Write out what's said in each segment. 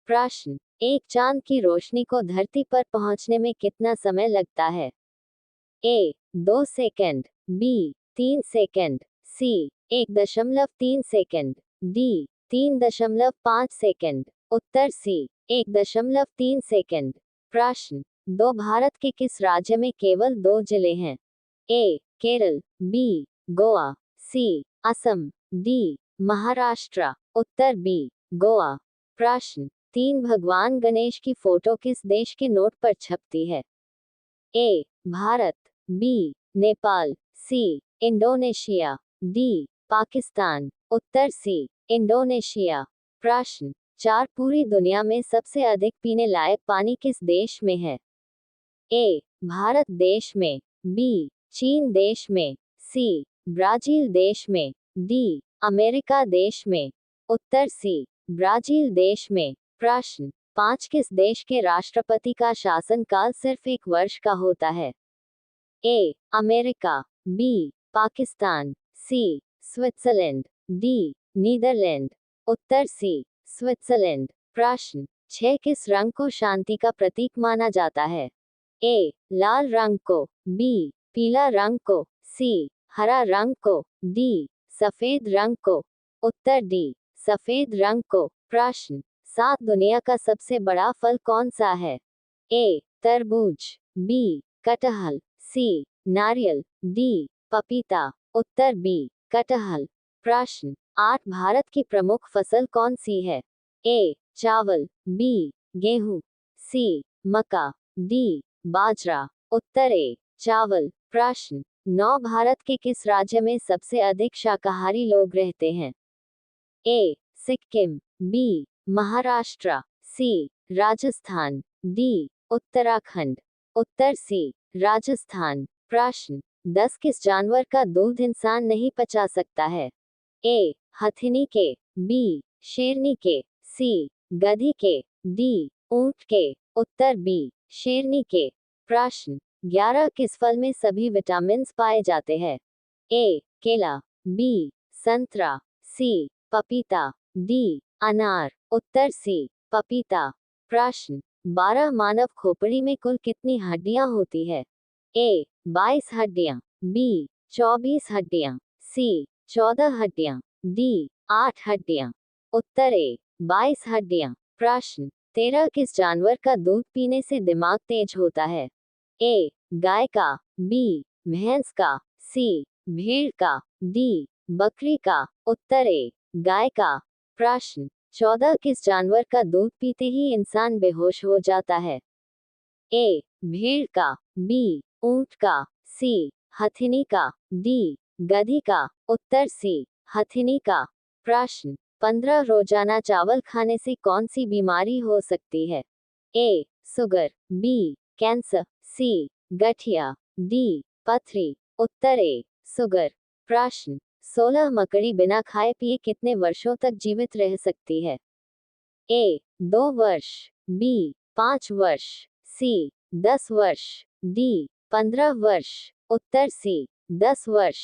प्रश्न, एक चांद की रोशनी को धरती पर पहुंचने में कितना समय लगता है? ए 2 सेकंड, बी 3 सेकंड, सी 1.3 सेकंड, डी 3.5 सेकंड। उत्तर सी 1.3 सेकंड। प्रश्न, दो भारत के किस राज्य में केवल 2 जिले हैं? ए केरल, बी गोवा, सी असम, डी महाराष्ट्र। उत्तर बी गोवा। प्रश्न, 3 भगवान गणेश की फोटो किस देश के नोट पर छपती है? A Bharat, B Nepal, C Indonesia, D Pakistan. उत्तर सी इंडोनेशिया। प्रश्न, 4 पूरी दुनिया में सबसे अधिक पीने लायक पानी किस देश में है? ए भारत देश में, बी चीन देश में, सी ब्राजील देश में, डी अमेरिका देश में। उत्तर सी ब्राजील देश में। प्रश्न, 5 किस देश के राष्ट्रपति का शासनकाल सिर्फ 1 वर्ष का होता है? A America, B Pakistan, C Switzerland, D Netherland. उत्तर सी स्विट्जरलैंड। प्रश्न, 6 किस रंग को शांति का प्रतीक माना जाता है? ए लाल रंग को, बी पीला रंग को, सी हरा रंग को, डी सफेद रंग को। उत्तर डी सफेद रंग को। प्रश्न, 7 दुनिया का सबसे बड़ा फल कौन सा है? ए तरबूज, बी कटहल, सी नारियल, डी पपीता। उत्तर बी कटहल। प्रश्न, 8 भारत की प्रमुख फसल कौन सी है? ए चावल, बी गेहूं, सी मक्का, डी बाजरा। उत्तर ए चावल। प्रश्न, 9 भारत के किस राज्य में सबसे अधिक शाकाहारी लोग रहते हैं? ए सिक्किम, बी महाराष्ट्र, सी राजस्थान, डी उत्तराखंड। उत्तर सी राजस्थान। प्रश्न, 10 किस जानवर का दूध इंसान नहीं पचा सकता है? ए हथिनी के, बी शेरनी के, सी गधी के, डी ऊंट के। उत्तर बी शेरनी के। प्रश्न, 11 किस फल में सभी विटामिन पाए जाते हैं? ए केला, बी संतरा, सी पपीता, डी अनार। उत्तर सी पपीता। प्रश्न, 12 मानव खोपड़ी में कुल कितनी हड्डियां होती है? ए 22 हड्डियां, बी 24 हड्डियां, सी 14 हड्डियां, डी 8 हड्डियां। उत्तर ए 22 हड्डियां। प्रश्न, 13 किस जानवर का दूध पीने से दिमाग तेज होता है? ए गाय का, बी भैंस का, सी भेड़ का, डी बकरी का। उत्तर ए गाय का। प्रश्न, 14 किस जानवर का दूध पीते ही इंसान बेहोश हो जाता है? ए भेड़ का, बी ऊंट का, सी हथिनी का, डी गधी का। उत्तर सी हथिनी का। प्रश्न, 15 रोजाना चावल खाने से कौन सी बीमारी हो सकती है? ए शुगर, बी कैंसर, सी गठिया, डी पथरी। उत्तर ए शुगर। प्रश्न, 16 मकड़ी बिना खाए पिए कितने वर्षों तक जीवित रह सकती है? ए 2 वर्ष, बी 5 वर्ष, सी 10 वर्ष, डी 15 वर्ष। उत्तर सी 10 वर्ष।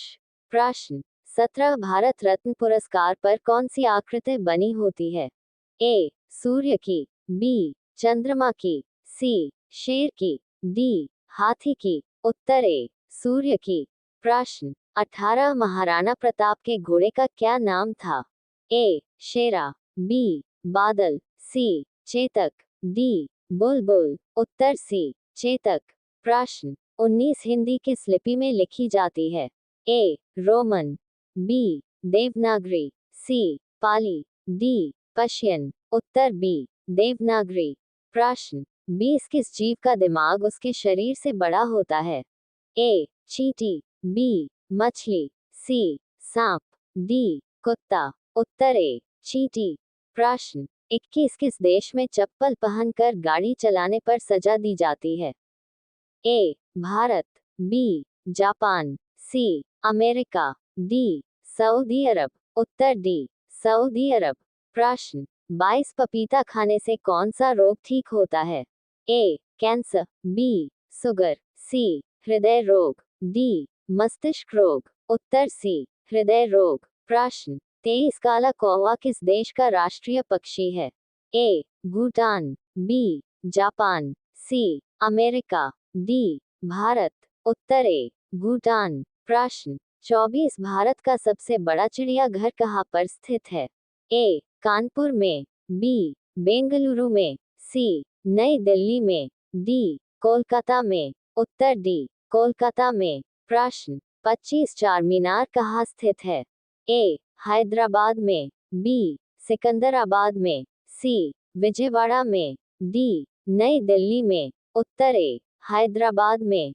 प्रश्न, 17 भारत रत्न पुरस्कार पर कौन सी आकृति बनी होती है? ए सूर्य की, बी चंद्रमा की, सी शेर की, डी हाथी की। उत्तर ए सूर्य की। प्रश्न, 18 महाराणा प्रताप के घोड़े का क्या नाम था? ए शेरा, बी बादल, सी चेतक, डी बुलबुल। उत्तर सी चेतक। प्रश्न, 19 हिंदी किस लिपि में लिखी जाती है? ए रोमन, बी देवनागरी, सी पाली, डी पर्शियन। उत्तर बी देवनागरी। प्रश्न, 20 किस जीव का दिमाग उसके शरीर से बड़ा होता है? ए चींटी, बी मछली, सी सांप, डी कुत्ता। उत्तर ए चींटी। प्रश्न, 21 किस देश में चप्पल पहनकर गाड़ी चलाने पर सजा दी जाती है? A Bharat, B Japan, C America, D Saudi Arabia. उत्तर डी सऊदी अरब। प्रश्न, 22 पपीता खाने से कौन सा रोग ठीक होता है? ए कैंसर, बी शुगर, सी हृदय रोग, डी मस्तिष्क रोग। उत्तर सी हृदय रोग। प्रश्न, 23 काला कौवा किस देश का राष्ट्रीय पक्षी है? A Bhutan, B Japan, C America, D Bharat. उत्तर ए भूटान। प्रश्न 24 भारत का सबसे बड़ा चिड़ियाघर कहाँ पर स्थित है? ए कानपुर में, बी बेंगलुरु में, सी नई दिल्ली में, डी कोलकाता में। उत्तर डी कोलकाता में। प्रश्न 25 चार मीनार कहाँ स्थित है? ए हैदराबाद में, बी सिकंदराबाद में, सी विजयवाड़ा में, डी नई दिल्ली में। उत्तर ए हैदराबाद में।